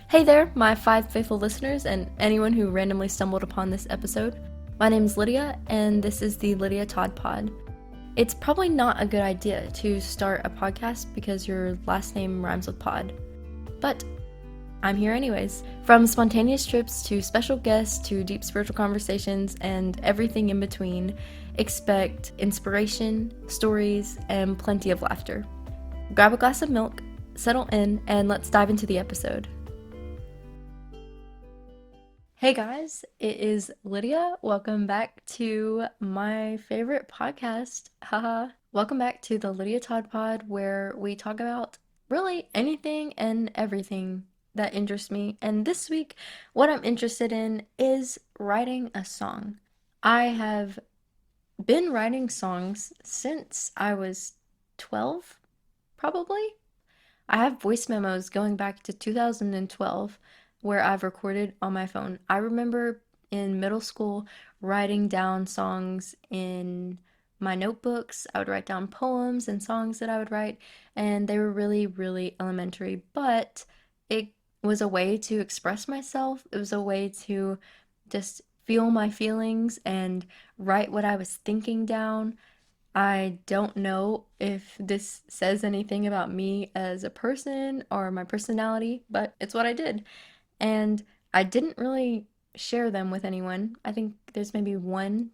Hey there, my 5 faithful listeners, and anyone who randomly stumbled upon this episode. My name is Lydia, and this is the Lydiatodd pod. It's probably not a good idea to start a podcast because your last name rhymes with pod. But I'm here anyways. From spontaneous trips to special guests to deep spiritual conversations and everything in between, expect inspiration, stories, and plenty of laughter. Grab a glass of milk, settle in, and let's dive into the episode. Hey guys, it is Lydia. Welcome back to my favorite podcast. Haha. Welcome back to the Lydiatodd pod, where we talk about really anything and everything that interests me. And this week, what I'm interested in is writing a song. I have been writing songs since I was 12, probably. I have voice memos going back to 2012 where I've recorded on my phone. I remember in middle school writing down songs in my notebooks. I would write down poems and songs that I would write, and they were really, really elementary, but it was a way to express myself. It was a way to just feel my feelings and write what I was thinking down. I don't know if this says anything about me as a person or my personality, but it's what I did. And I didn't really share them with anyone. I think there's maybe one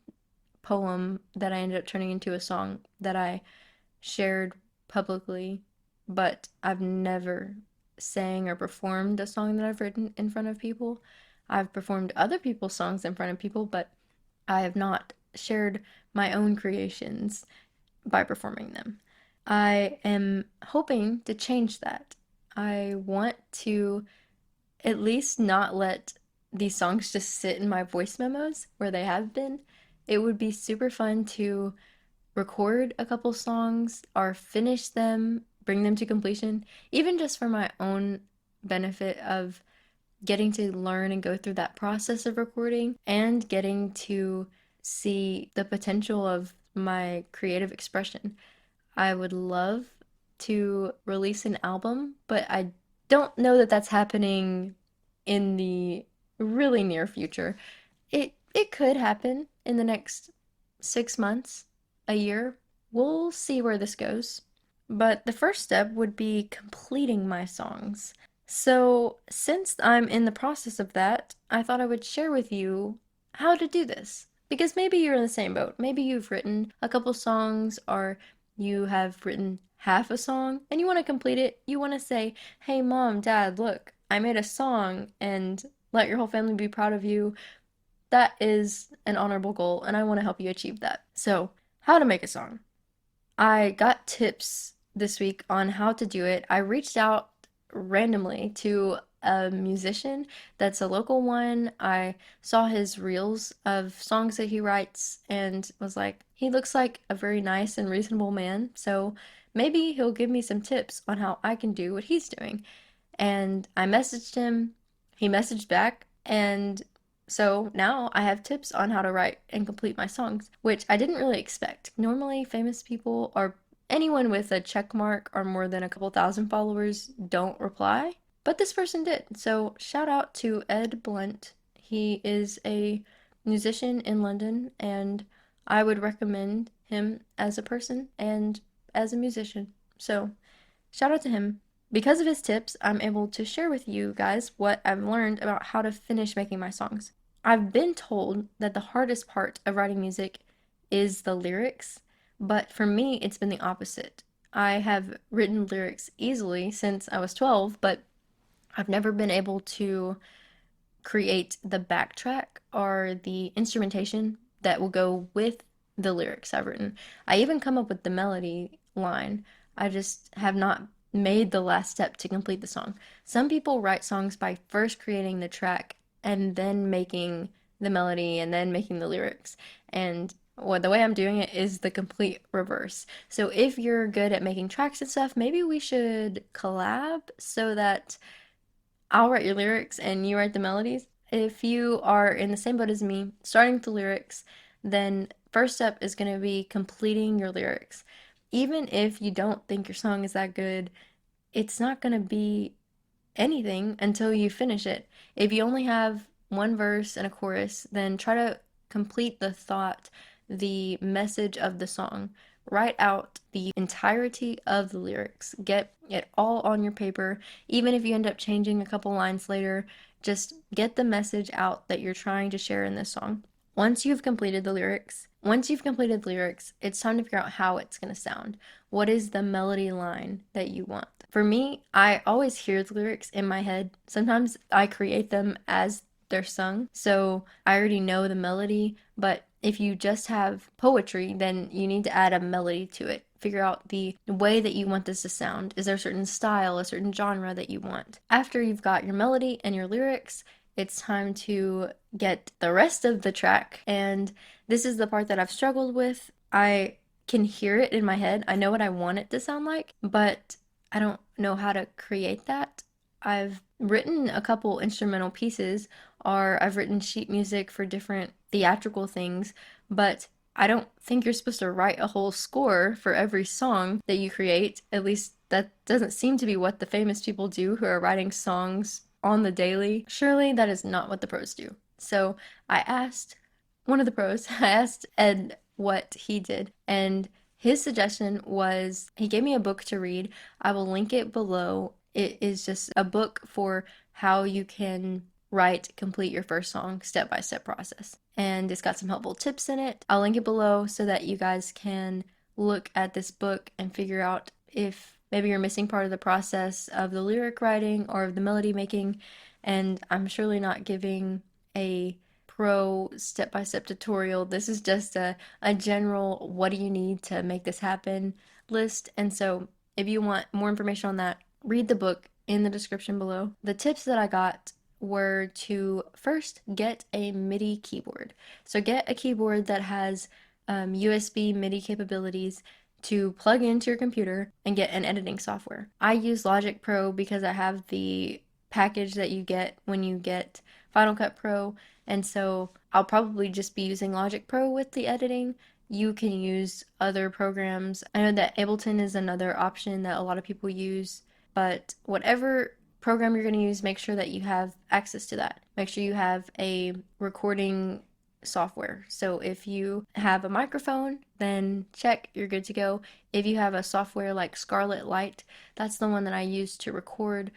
poem that I ended up turning into a song that I shared publicly, but I've never sang or performed a song that I've written in front of people. I've performed other people's songs in front of people, but I have not shared my own creations by performing them. I am hoping to change that. I want to at least not let these songs just sit in my voice memos where they have been. It would be super fun to record a couple songs or finish them, bring them to completion, even just for my own benefit of getting to learn and go through that process of recording and getting to see the potential of my creative expression. I would love to release an album, but I don't know that that's happening in the really near future. It could happen in the next 6 months, a year. We'll see where this goes. But the first step would be completing my songs. So, since I'm in the process of that, I thought I would share with you how to do this. Because maybe you're in the same boat. Maybe you've written a couple songs, or you have written half a song and you want to complete it. You want to say, hey, mom, dad, look, I made a song, and let your whole family be proud of you. That is an honorable goal, and I want to help you achieve that. So, how to make a song. I got tips this week on how to do it. I reached out randomly to a musician that's a local one. I saw his reels of songs that he writes and was like, he looks like a very nice and reasonable man, so maybe he'll give me some tips on how I can do what he's doing. And I messaged him, he messaged back, and so now I have tips on how to write and complete my songs, which I didn't really expect. Normally, famous people or anyone with a check mark or more than a couple thousand followers don't reply, but this person did. So shout out to Ed Blunt. He is a musician in London, and I would recommend him as a person and as a musician. So shout out to him. Because of his tips, I'm able to share with you guys what I've learned about how to finish making my songs. I've been told that the hardest part of writing music is the lyrics, but for me, it's been the opposite. I have written lyrics easily since I was 12, but I've never been able to create the backtrack or the instrumentation that will go with the lyrics I've written. I even come up with the melody line. I just have not made the last step to complete the song. Some people write songs by first creating the track and then making the melody and then making the lyrics. And the way I'm doing it is the complete reverse. So if you're good at making tracks and stuff, maybe we should collab so that I'll write your lyrics and you write the melodies. If you are in the same boat as me, starting with the lyrics, then first step is going to be completing your lyrics. Even if you don't think your song is that good, it's not going to be anything until you finish it. If you only have one verse and a chorus, then try to complete the thought, the message of the song. Write out the entirety of the lyrics. Get it all on your paper. Even if you end up changing a couple lines later, just get the message out that you're trying to share in this song. Once you've completed the lyrics, it's time to figure out how it's going to sound. What is the melody line that you want? For me, I always hear the lyrics in my head. Sometimes I create them as they're sung, so I already know the melody, but if you just have poetry, then you need to add a melody to it. Figure out the way that you want this to sound. Is there a certain style, a certain genre that you want? After you've got your melody and your lyrics, it's time to get the rest of the track. And this is the part that I've struggled with. I can hear it in my head. I know what I want it to sound like, but I don't know how to create that. I've written a couple instrumental pieces, or I've written sheet music for different theatrical things, but I don't think you're supposed to write a whole score for every song that you create. At least that doesn't seem to be what the famous people do who are writing songs on the daily. Surely that is not what the pros do. So I asked one of the pros, I asked Ed what he did, and his suggestion was he gave me a book to read. I will link it below. It is just a book for how you can complete your first song, step-by-step process. And it's got some helpful tips in it. I'll link it below so that you guys can look at this book and figure out if maybe you're missing part of the process of the lyric writing or of the melody making. And I'm surely not giving a pro step-by-step tutorial. This is just a general what do you need to make this happen list. And so if you want more information on that, read the book in the description below. The tips that I got were to first get a MIDI keyboard. So get a keyboard that has USB MIDI capabilities to plug into your computer and get an editing software. I use Logic Pro because I have the package that you get when you get Final Cut Pro, and so I'll probably just be using Logic Pro with the editing. You can use other programs. I know that Ableton is another option that a lot of people use, but whatever program you're going to use, make sure that you have access to that. Make sure you have a recording software. So if you have a microphone, then check, you're good to go. If you have a software like Scarlet Light, that's the one that I use to record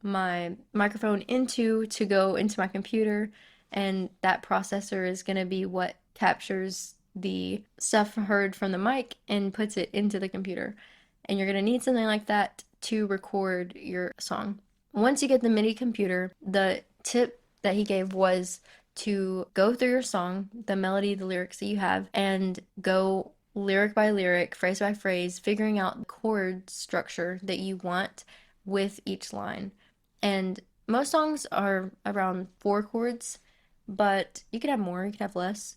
my microphone to go into my computer, and that processor is going to be what captures the stuff heard from the mic and puts it into the computer. And you're going to need something like that to record your song. Once you get the MIDI computer, the tip that he gave was to go through your song, the melody, the lyrics that you have, and go lyric by lyric, phrase by phrase, figuring out the chord structure that you want with each line. And most songs are around 4 chords, but you could have more, you could have less.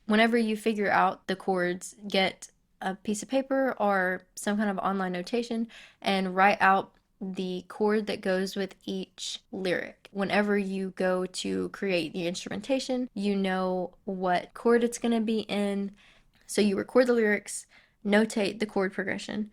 Whenever you figure out the chords, get a piece of paper or some kind of online notation and write out the chord that goes with each lyric. Whenever you go to create the instrumentation, you know what chord it's going to be in. So you record the lyrics, notate the chord progression.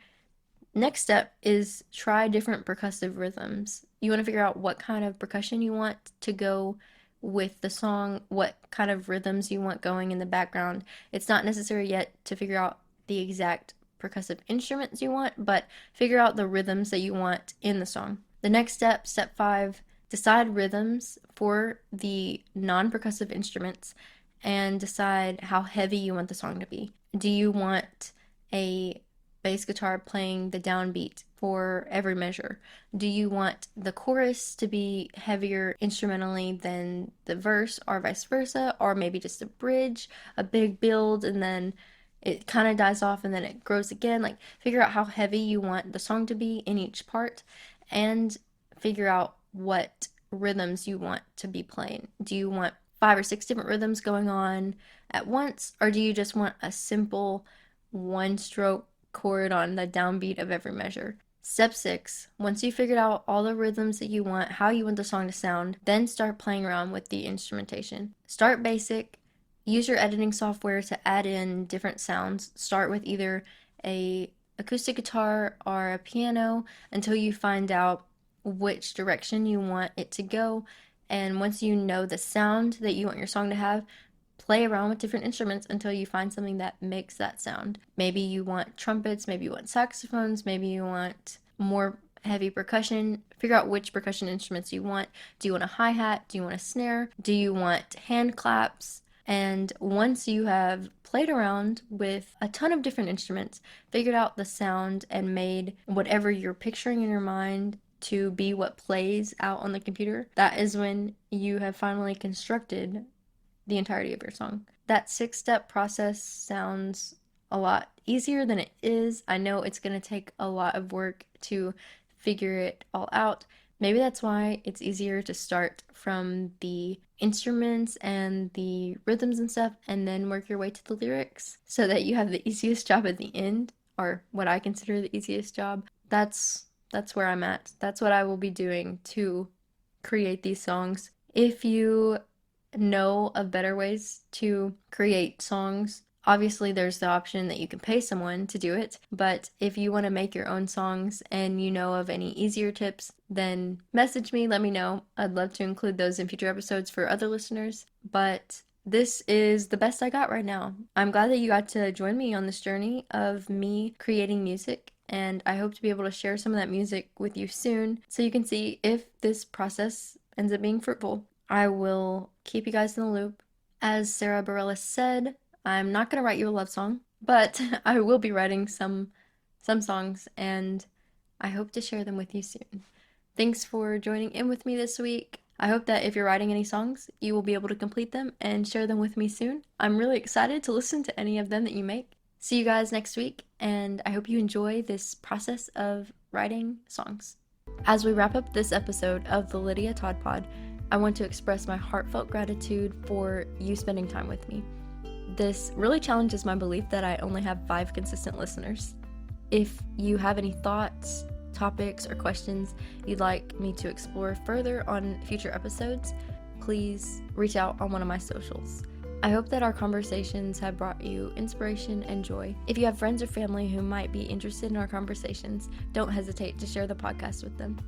Next step is try different percussive rhythms. You want to figure out what kind of percussion you want to go with the song, what kind of rhythms you want going in the background. It's not necessary yet to figure out the exact percussive instruments you want, but figure out the rhythms that you want in the song. The next step, step 5, decide rhythms for the non-percussive instruments and decide how heavy you want the song to be. Do you want a bass guitar playing the downbeat for every measure? Do you want the chorus to be heavier instrumentally than the verse, or vice versa, or maybe just a bridge, a big build, and then it kind of dies off and then it grows again? Like, figure out how heavy you want the song to be in each part, and figure out what rhythms you want to be playing. Do you want 5 or 6 different rhythms going on at once, or do you just want a simple one stroke chord on the downbeat of every measure? Step 6, once you figured out all the rhythms that you want, how you want the song to sound, then start playing around with the instrumentation. Start basic, use your editing software to add in different sounds. Start with either a acoustic guitar or a piano until you find out which direction you want it to go. And once you know the sound that you want your song to have, play around with different instruments until you find something that makes that sound. Maybe you want trumpets, maybe you want saxophones, maybe you want more heavy percussion. Figure out which percussion instruments you want. Do you want a hi-hat? Do you want a snare? Do you want hand claps? And once you have played around with a ton of different instruments, figured out the sound, and made whatever you're picturing in your mind to be what plays out on the computer, that is when you have finally constructed the entirety of your song. That 6-step process sounds a lot easier than it is. I know it's going to take a lot of work to figure it all out. Maybe that's why it's easier to start from the instruments and the rhythms and stuff and then work your way to the lyrics so that you have the easiest job at the end, or what I consider the easiest job. That's where I'm at. That's what I will be doing to create these songs. If you know of better ways to create songs, obviously there's the option that you can pay someone to do it, but if you want to make your own songs and you know of any easier tips, then message me, let me know. I'd love to include those in future episodes for other listeners, but this is the best I got right now. I'm glad that you got to join me on this journey of me creating music, and I hope to be able to share some of that music with you soon so you can see if this process ends up being fruitful. I will keep you guys in the loop. As Sarah Bareilles said, I'm not going to write you a love song, but I will be writing some songs, and I hope to share them with you soon. Thanks for joining in with me this week. I hope that if you're writing any songs, you will be able to complete them and share them with me soon. I'm really excited to listen to any of them that you make. See you guys next week, and I hope you enjoy this process of writing songs. As we wrap up this episode of the Lydia Todd Pod, I want to express my heartfelt gratitude for you spending time with me. This really challenges my belief that I only have 5 consistent listeners. If you have any thoughts, topics, or questions you'd like me to explore further on future episodes, please reach out on one of my socials. I hope that our conversations have brought you inspiration and joy. If you have friends or family who might be interested in our conversations, don't hesitate to share the podcast with them.